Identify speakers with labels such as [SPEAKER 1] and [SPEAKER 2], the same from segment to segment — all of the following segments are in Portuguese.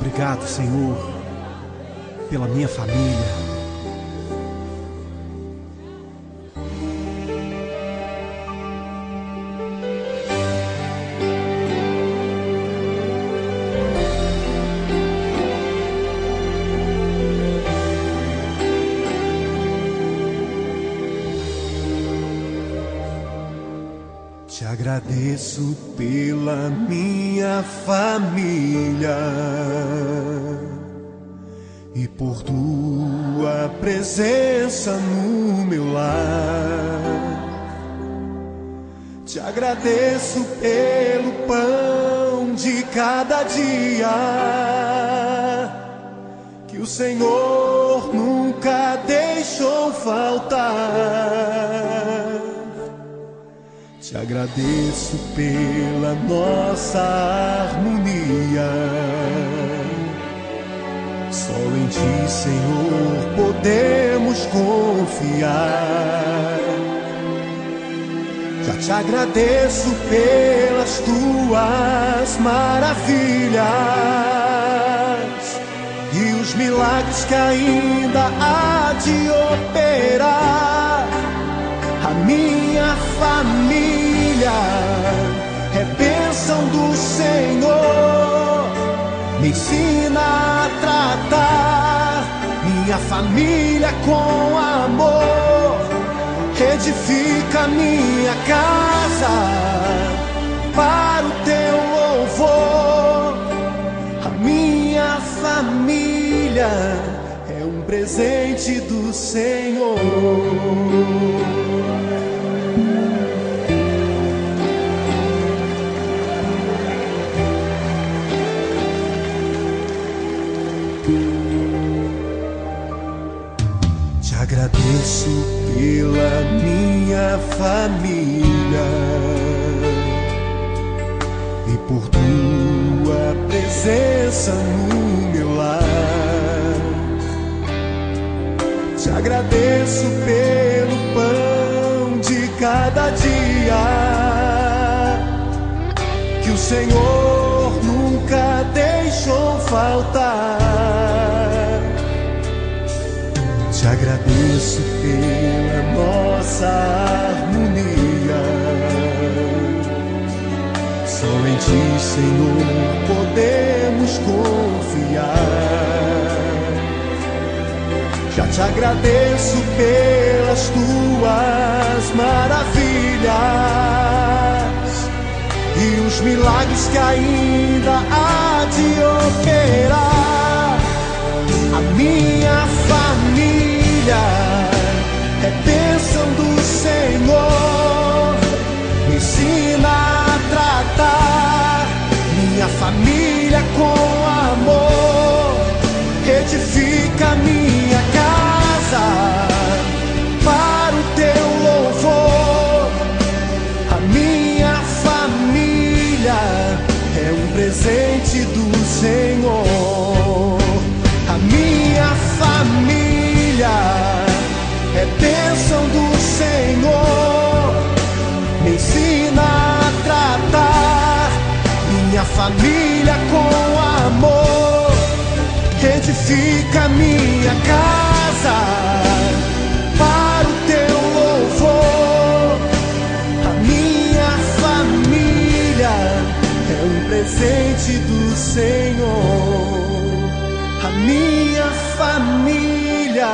[SPEAKER 1] Obrigado, Senhor, pela minha família. Te agradeço pela minha família e por tua presença no meu lar. Te agradeço pelo pão de cada dia que o Senhor nunca deixou faltar. Te agradeço pela nossa harmonia. Só em Ti, Senhor, podemos confiar. Já te agradeço pelas Tuas maravilhas e os milagres que ainda há de operar. A minha família é bênção do Senhor. Me ensina a tratar minha família com amor. Edifica minha casa para o Teu louvor. A minha família é um presente do Senhor. Te agradeço pela minha família e por Tua presença no meu lar. Te agradeço pelo pão de cada dia que o Senhor nunca deixou faltar. Te agradeço pela nossa harmonia. Só em Ti, Senhor, podemos confiar. Já te agradeço pelas Tuas maravilhas e os milagres que ainda há de operar. A minha família é bênção do Senhor. Me ensina a tratar minha família com amor. Edifica minha casa para o Teu louvor. A minha família é um presente do Senhor. A minha família é bênção do Senhor. Me ensina a tratar minha família com amor. Edifica minha casa para o Teu louvor. A minha família é um presente do Senhor. A minha família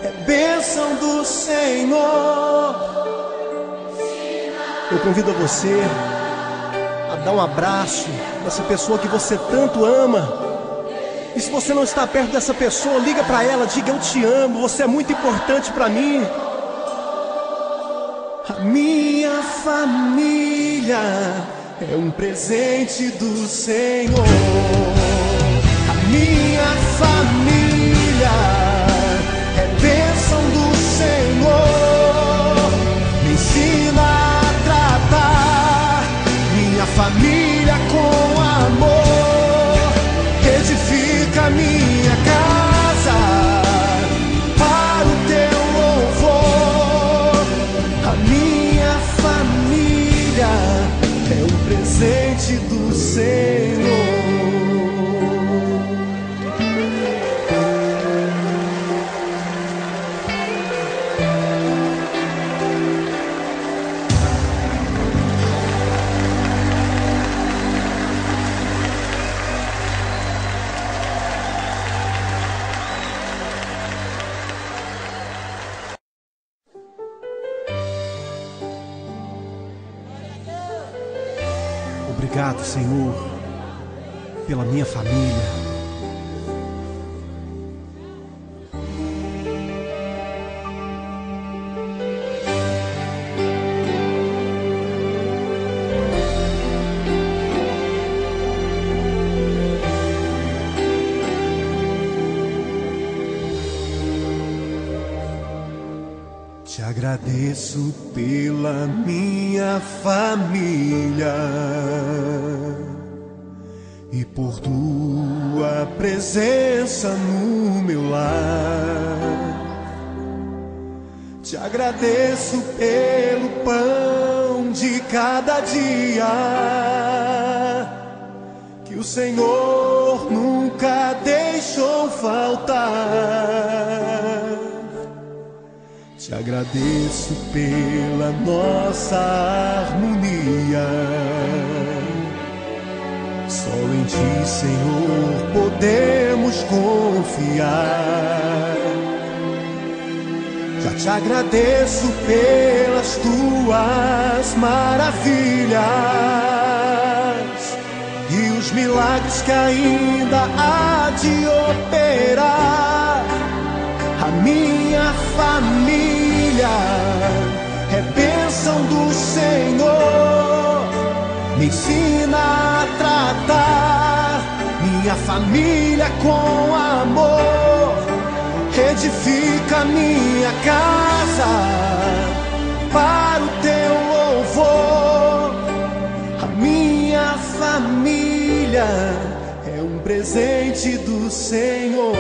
[SPEAKER 1] é bênção do Senhor. Eu convido você a dar um abraço nessa pessoa que você tanto ama. E se você não está perto dessa pessoa, liga para ela, diga: eu te amo, você é muito importante para mim. A minha família é um presente do Senhor. A minha família é bênção do Senhor. Me ensina a tratar minha família com amor. Edifica minha casa para o Teu louvor. A minha família é um presente do Senhor. Obrigado, Senhor, pela minha família. Te agradeço pela minha família e por tua presença no meu lar. Te agradeço pelo pão de cada dia que o Senhor nunca deixou faltar. Te agradeço pela nossa harmonia. Só em Ti, Senhor, podemos confiar. Já te agradeço pelas Tuas maravilhas e os milagres que ainda há de operar. A minha família é bênção do Senhor. Me ensina a tratar minha família com amor. Edifica minha casa para o Teu louvor. A minha família é um presente do Senhor.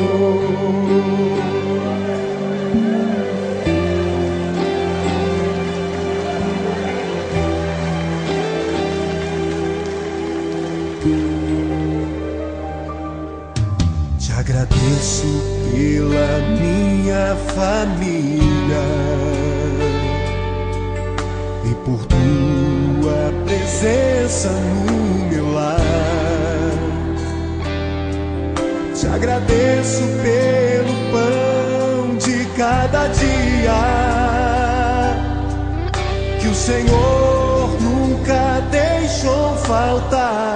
[SPEAKER 1] Te agradeço pela minha família e por Tua presença no meu lar. Te agradeço pelo pão de cada dia que o Senhor nunca deixou faltar.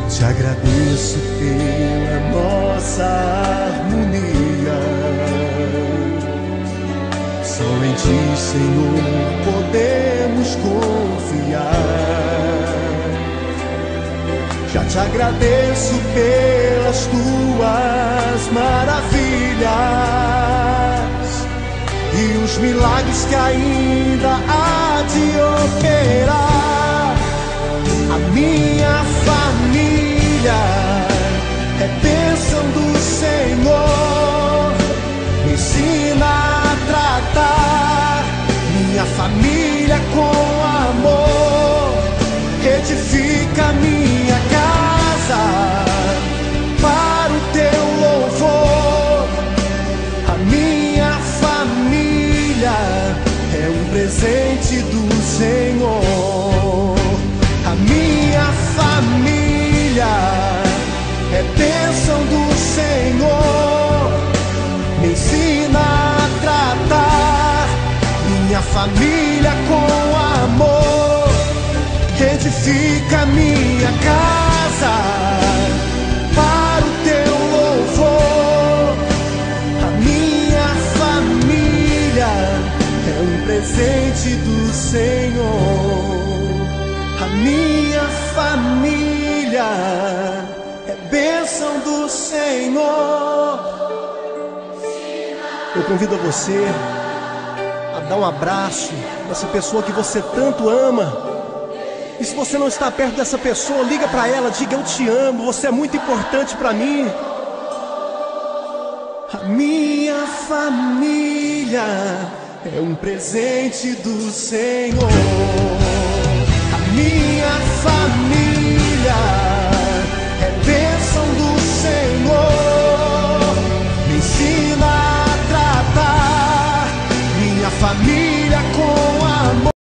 [SPEAKER 1] Te agradeço pela nossa harmonia. Só em Ti, Senhor, podemos confiar. Já te agradeço pelas Tuas maravilhas e os milagres que ainda há de operar. A minha família é bênção do Senhor. Me ensina a tratar minha família com amor. Edifica minha casa para o Teu louvor. A minha família é um presente do Senhor. A minha família é bênção do Senhor. Me ensina a tratar minha família com amor. Edifica minha casa para o Teu louvor. A minha família é um presente do Senhor. A minha família é bênção do Senhor. Eu convido a você a dar um abraço nessa pessoa que você tanto ama. E se você não está perto dessa pessoa, liga para ela, diga: eu te amo, você é muito importante para mim. A minha família é um presente do Senhor.